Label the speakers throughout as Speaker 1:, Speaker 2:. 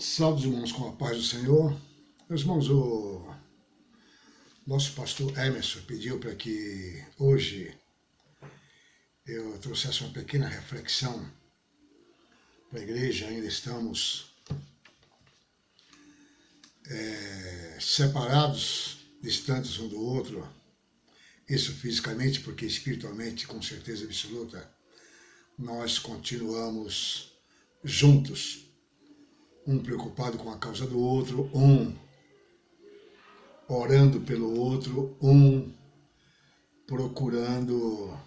Speaker 1: Salve, irmãos, com a paz do Senhor. Meus irmãos, o nosso pastor Emerson pediu para que hoje eu trouxesse uma pequena reflexão para a igreja. Ainda estamos separados, distantes um do outro, isso fisicamente, porque espiritualmente, com certeza absoluta, nós continuamos juntos. Um preocupado com a causa do outro, um orando pelo outro, um procurando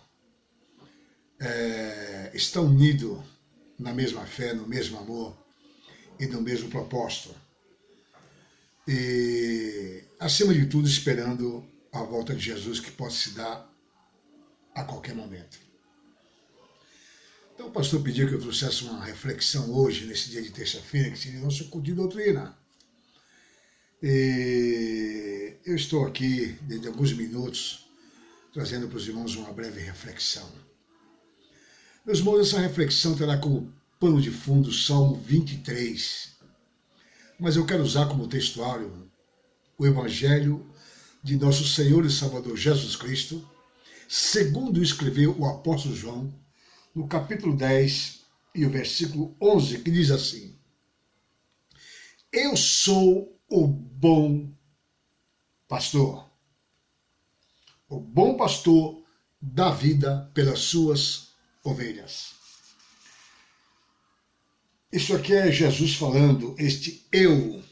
Speaker 1: estar unido na mesma fé, no mesmo amor e no mesmo propósito. E, acima de tudo, esperando a volta de Jesus, que pode se dar a qualquer momento. Então o pastor pediu que eu trouxesse uma reflexão hoje, nesse dia de terça-feira, que seria o nosso culto de doutrina. E eu estou aqui, desde alguns minutos, trazendo para os irmãos uma breve reflexão. Meus irmãos, essa reflexão terá como pano de fundo o Salmo 23, mas eu quero usar como textuário o Evangelho de nosso Senhor e Salvador Jesus Cristo, segundo escreveu o apóstolo João, no capítulo 10 e o versículo 11, que diz assim: Eu sou o bom pastor. O bom pastor dá vida pelas suas ovelhas. Isso aqui é Jesus falando, este eu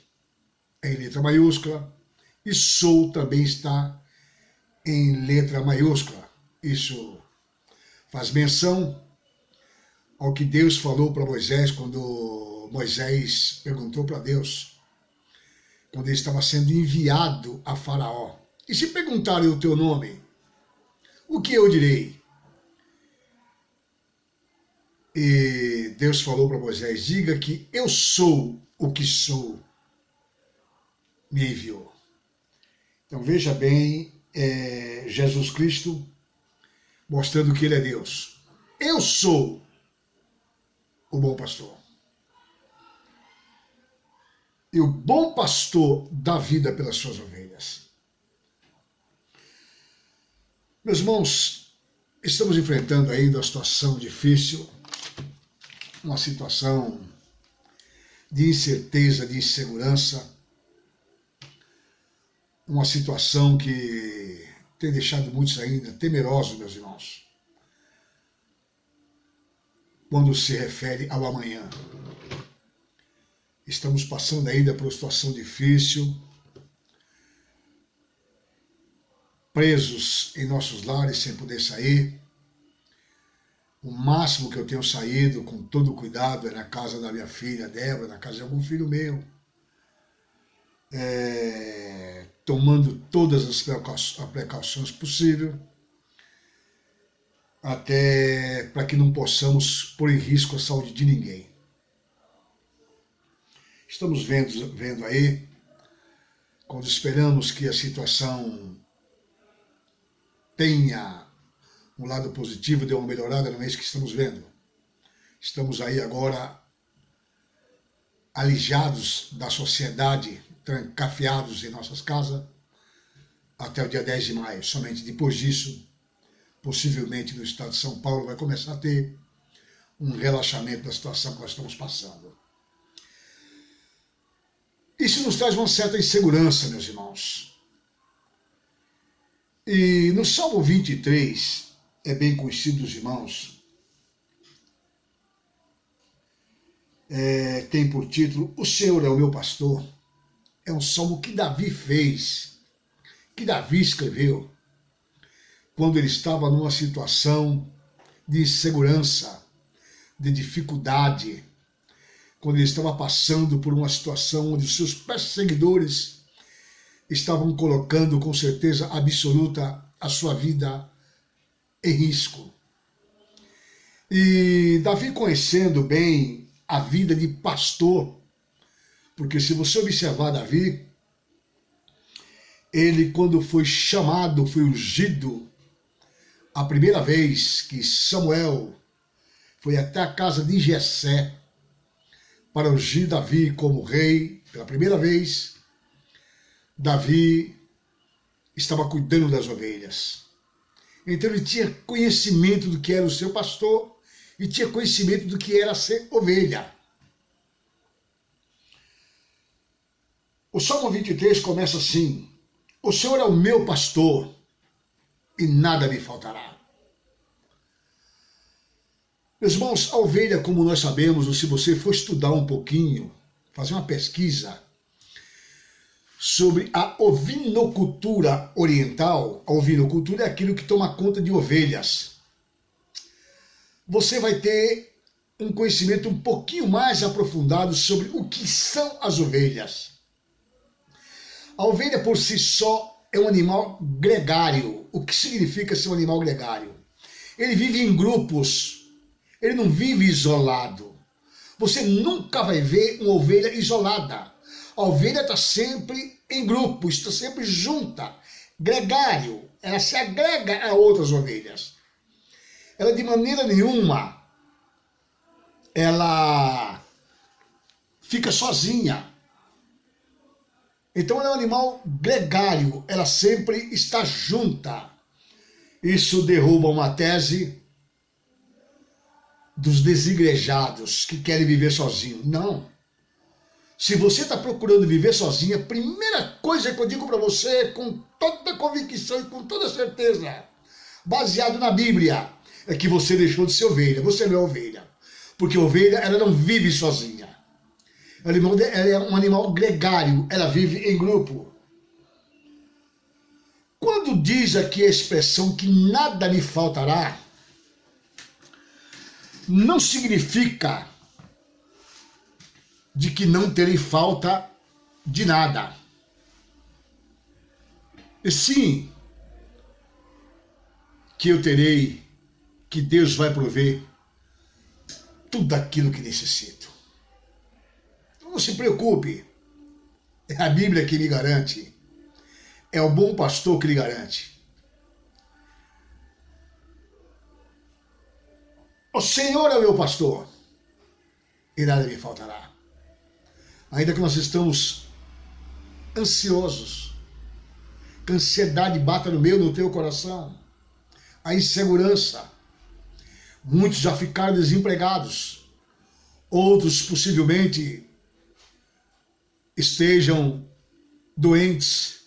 Speaker 1: é em letra maiúscula e sou também está em letra maiúscula. Isso faz menção ao que Deus falou para Moisés quando Moisés perguntou para Deus, quando ele estava sendo enviado a Faraó: e se perguntarem o teu nome, o que eu direi? E Deus falou para Moisés: diga que eu sou o que sou, me enviou. Então veja bem, Jesus Cristo mostrando que ele é Deus. Eu sou o bom pastor. E o bom pastor dá vida pelas suas ovelhas. Meus irmãos, estamos enfrentando ainda uma situação difícil, uma situação de incerteza, de insegurança, uma situação que tem deixado muitos ainda temerosos, meus irmãos, quando se refere ao amanhã. Estamos passando ainda por uma situação difícil, presos em nossos lares sem poder sair. O máximo que eu tenho saído com todo cuidado é na casa da minha filha Débora, na casa de algum filho meu, tomando todas as precauções possíveis, até para que não possamos pôr em risco a saúde de ninguém. Estamos vendo aí, quando esperamos que a situação tenha um lado positivo, dê uma melhorada, não é isso que estamos vendo. Estamos aí agora alijados da sociedade, trancafiados em nossas casas, até o dia 10 de maio. Somente depois disso, possivelmente no estado de São Paulo, vai começar a ter um relaxamento da situação que nós estamos passando. Isso nos traz uma certa insegurança, meus irmãos. E no Salmo 23, é bem conhecido dos irmãos, tem por título: O Senhor é o meu pastor. É um salmo que Davi fez, que Davi escreveu, quando ele estava numa situação de insegurança, de dificuldade, quando ele estava passando por uma situação onde os seus perseguidores estavam colocando com certeza absoluta a sua vida em risco. E Davi, conhecendo bem a vida de pastor, porque se você observar Davi, ele, quando foi chamado, foi ungido, a primeira vez que Samuel foi até a casa de Jessé para ungir Davi como rei pela primeira vez, Davi estava cuidando das ovelhas. Então ele tinha conhecimento do que era o seu pastor e tinha conhecimento do que era ser ovelha. O Salmo 23 começa assim: o Senhor é o meu pastor e nada me faltará. Meus irmãos, a ovelha, como nós sabemos, ou se você for estudar um pouquinho, fazer uma pesquisa sobre a ovinocultura oriental, a ovinocultura é aquilo que toma conta de ovelhas, você vai ter um conhecimento um pouquinho mais aprofundado sobre o que são as ovelhas. A ovelha por si só é um animal gregário. O que significa ser um animal gregário? Ele vive em grupos, ele não vive isolado. Você nunca vai ver uma ovelha isolada. A ovelha está sempre em grupo, está sempre junta, gregário. Ela se agrega a outras ovelhas. Ela de maneira nenhuma, ela fica sozinha. Então ela é um animal gregário, ela sempre está junta. Isso derruba uma tese dos desigrejados que querem viver sozinho. Não. Se você está procurando viver sozinho, a primeira coisa que eu digo para você, com toda convicção e com toda certeza, baseado na Bíblia, é que você deixou de ser ovelha. Você não é ovelha. Porque ovelha, ela não vive sozinha. Ela é um animal gregário, ela vive em grupo. Quando diz aqui a expressão que nada me faltará, não significa de que não terei falta de nada. E sim, que eu terei, que Deus vai prover tudo aquilo que necessito. Não se preocupe, é a Bíblia que lhe garante, é o bom pastor que lhe garante. O Senhor é o meu pastor e nada me faltará. Ainda que nós estamos ansiosos, que a ansiedade bata no meu, no teu coração, a insegurança, muitos já ficaram desempregados, outros possivelmente estejam doentes,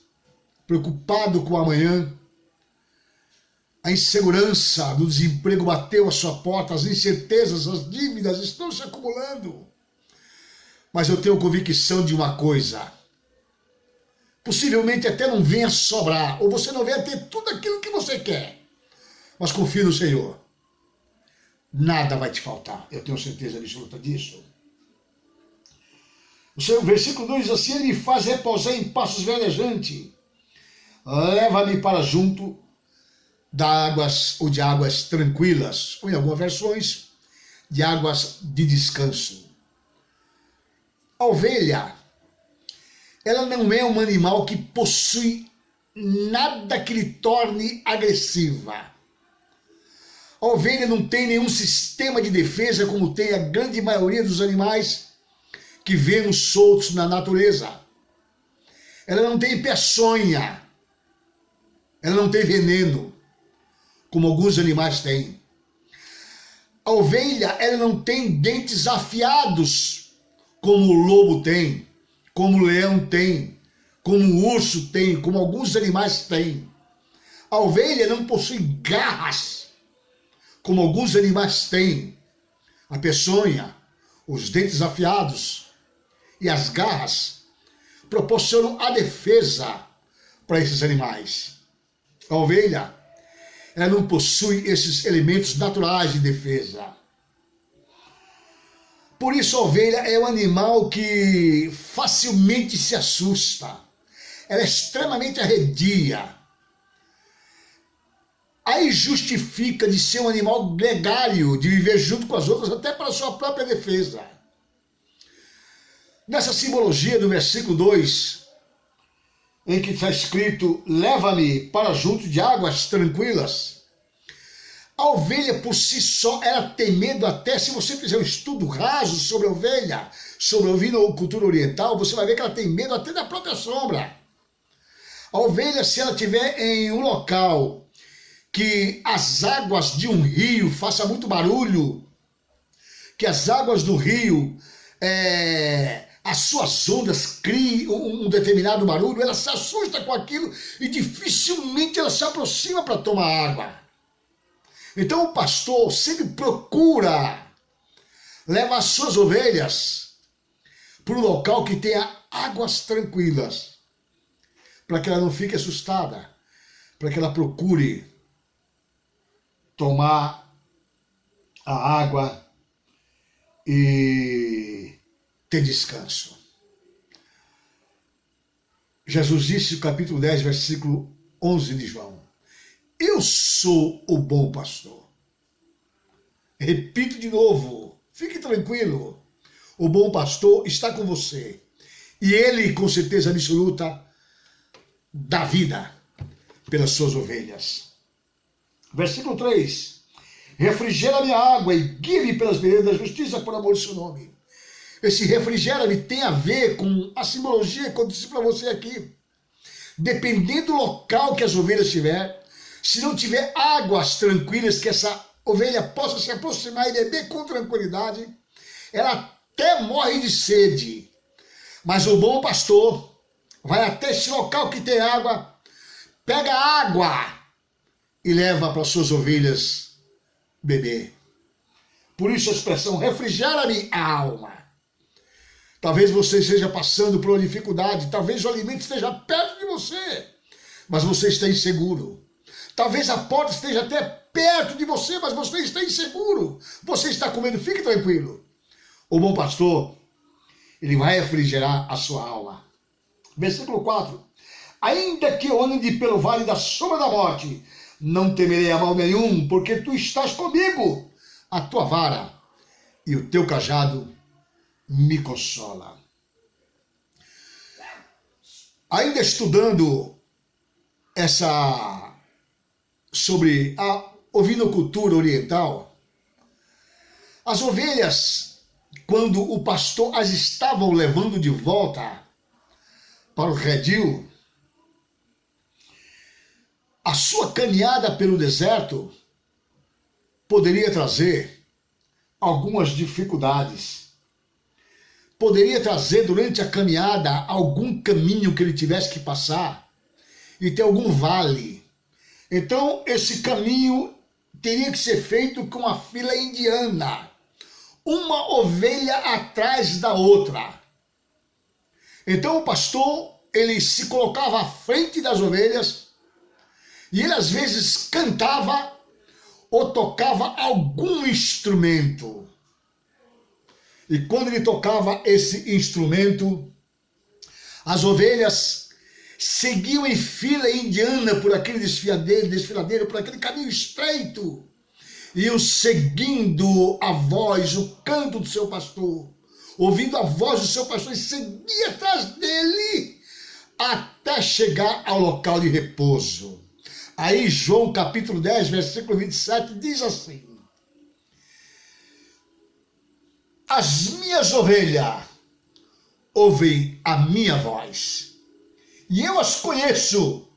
Speaker 1: preocupados com o amanhã, a insegurança do desemprego bateu à sua porta, as incertezas, as dívidas estão se acumulando. Mas eu tenho convicção de uma coisa, possivelmente até não venha sobrar, ou você não venha ter tudo aquilo que você quer, mas confie no Senhor, nada vai te faltar, eu tenho certeza absoluta disso. O versículo 2 diz assim: ele me faz repousar em pastos verdejantes, leva-me para junto de águas tranquilas, ou em algumas versões, de águas de descanso. A ovelha, ela não é um animal que possui nada que lhe torne agressiva. A ovelha não tem nenhum sistema de defesa como tem a grande maioria dos animais que vemos soltos na natureza. Ela não tem peçonha, ela não tem veneno, como alguns animais têm. A ovelha, ela não tem dentes afiados, como o lobo tem, como o leão tem, como o urso tem, como alguns animais têm. A ovelha não possui garras, como alguns animais têm. A peçonha, os dentes afiados e as garras proporcionam a defesa para esses animais. A ovelha, ela não possui esses elementos naturais de defesa. Por isso a ovelha é um animal que facilmente se assusta. Ela é extremamente arredia. Aí justifica de ser um animal gregário, de viver junto com as outras, até para a sua própria defesa. Nessa simbologia do versículo 2, em que está escrito, leva-me para junto de águas tranquilas, A ovelha por si só, ela tem medo até, se você fizer um estudo raso sobre a ovelha, sobre a ovinocultura oriental, você vai ver que ela tem medo até da própria sombra. A ovelha, se ela estiver em um local que as águas de um rio façam muito barulho, que as águas do rio, as suas ondas criem um determinado barulho, ela se assusta com aquilo e dificilmente ela se aproxima para tomar água. Então o pastor sempre procura levar as suas ovelhas para um local que tenha águas tranquilas, para que ela não fique assustada, para que ela procure tomar a água e ter descanso. Jesus disse no capítulo 10, versículo 11 de João: eu sou o bom pastor. Repito de novo, fique tranquilo. O bom pastor está com você. E ele, com certeza absoluta, dá vida pelas suas ovelhas. Versículo 3. Refrigera minha água e guie-me pelas veredas da justiça por amor do seu nome. Esse refrigera-me tem a ver com a simbologia que eu disse para você aqui. Dependendo do local que as ovelhas estiverem, se não tiver águas tranquilas que essa ovelha possa se aproximar e beber com tranquilidade, ela até morre de sede. Mas o bom pastor vai até esse local que tem água, pega água e leva para as suas ovelhas beber. Por isso a expressão refrigera-me a alma. Talvez você esteja passando por uma dificuldade, talvez o alimento esteja perto de você, mas você está inseguro. Talvez a porta esteja até perto de você, mas você está inseguro. Você está com medo, fique tranquilo. O bom pastor, ele vai refrigerar a sua alma. Versículo 4. Ainda que eu ande pelo vale da sombra da morte, não temerei a mal nenhum, porque tu estás comigo. A tua vara e o teu cajado me consola. Ainda estudando sobre a ovinocultura oriental, as ovelhas, quando o pastor as estava levando de volta para o redil, a sua caminhada pelo deserto poderia trazer algumas dificuldades. Poderia trazer durante a caminhada algum caminho que ele tivesse que passar e ter algum vale. Então, esse caminho teria que ser feito com a fila indiana, uma ovelha atrás da outra. Então, o pastor, ele se colocava à frente das ovelhas e ele, às vezes, cantava ou tocava algum instrumento. E quando ele tocava esse instrumento, as ovelhas seguiam em fila indiana por aquele desfiladeiro, por aquele caminho estreito, iam seguindo a voz, o canto do seu pastor, ouvindo a voz do seu pastor, e seguia atrás dele até chegar ao local de repouso. Aí João capítulo 10, versículo 27 diz assim: as minhas ovelhas ouvem a minha voz, e eu as conheço,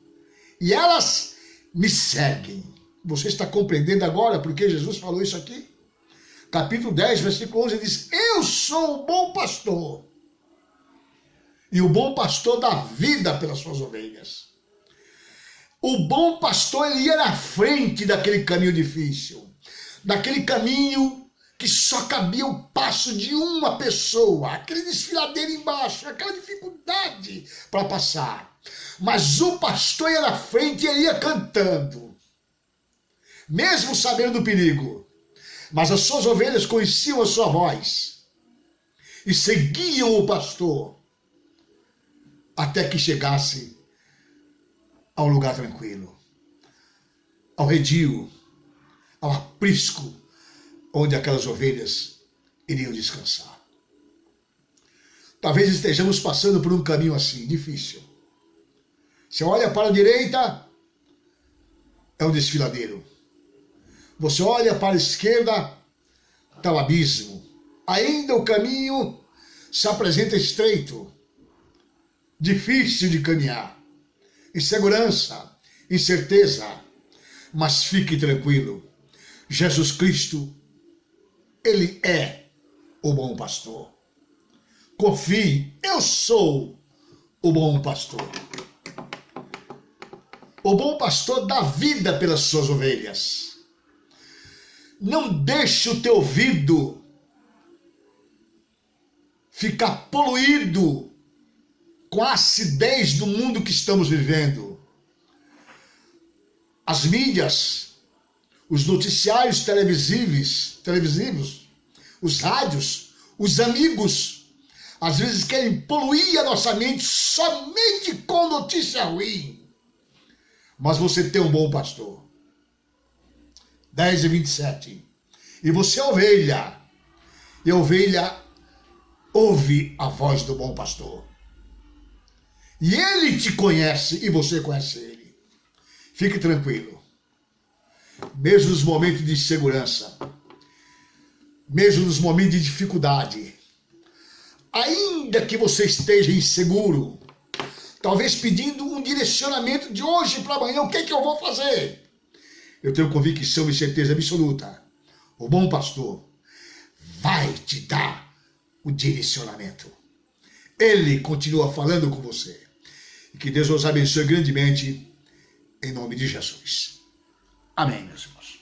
Speaker 1: e elas me seguem. Você está compreendendo agora porque Jesus falou isso aqui? Capítulo 10, versículo 11 diz: eu sou o bom pastor, e o bom pastor dá vida pelas suas ovelhas. O bom pastor, ele ia na frente daquele caminho difícil, daquele caminho que só cabia o passo de uma pessoa, aquele desfiladeiro embaixo, aquela dificuldade para passar. Mas o pastor ia na frente e ele ia cantando, mesmo sabendo do perigo. Mas as suas ovelhas conheciam a sua voz e seguiam o pastor até que chegasse ao lugar tranquilo, ao redil, ao aprisco, onde aquelas ovelhas iriam descansar. Talvez estejamos passando por um caminho assim, difícil. Você olha para a direita, é um desfiladeiro. Você olha para a esquerda, está o abismo. Ainda o caminho se apresenta estreito, difícil de caminhar. Insegurança, incerteza. Mas fique tranquilo. Jesus Cristo, Ele é o bom pastor. Confie, eu sou o bom pastor. O bom pastor dá vida pelas suas ovelhas. Não deixe o teu ouvido ficar poluído com a acidez do mundo que estamos vivendo. As mídias, os noticiários televisivos, os rádios, os amigos, às vezes querem poluir a nossa mente somente com notícia ruim. Mas você tem um bom pastor. 10:27. E você é ovelha. E a ovelha ouve a voz do bom pastor. E ele te conhece e você conhece ele. Fique tranquilo. Mesmo nos momentos de insegurança, mesmo nos momentos de dificuldade, ainda que você esteja inseguro, talvez pedindo um direcionamento de hoje para amanhã, o que é que eu vou fazer? Eu tenho convicção e certeza absoluta. O bom pastor vai te dar o direcionamento. Ele continua falando com você. E que Deus os abençoe grandemente, em nome de Jesus. Amém, meus irmãos.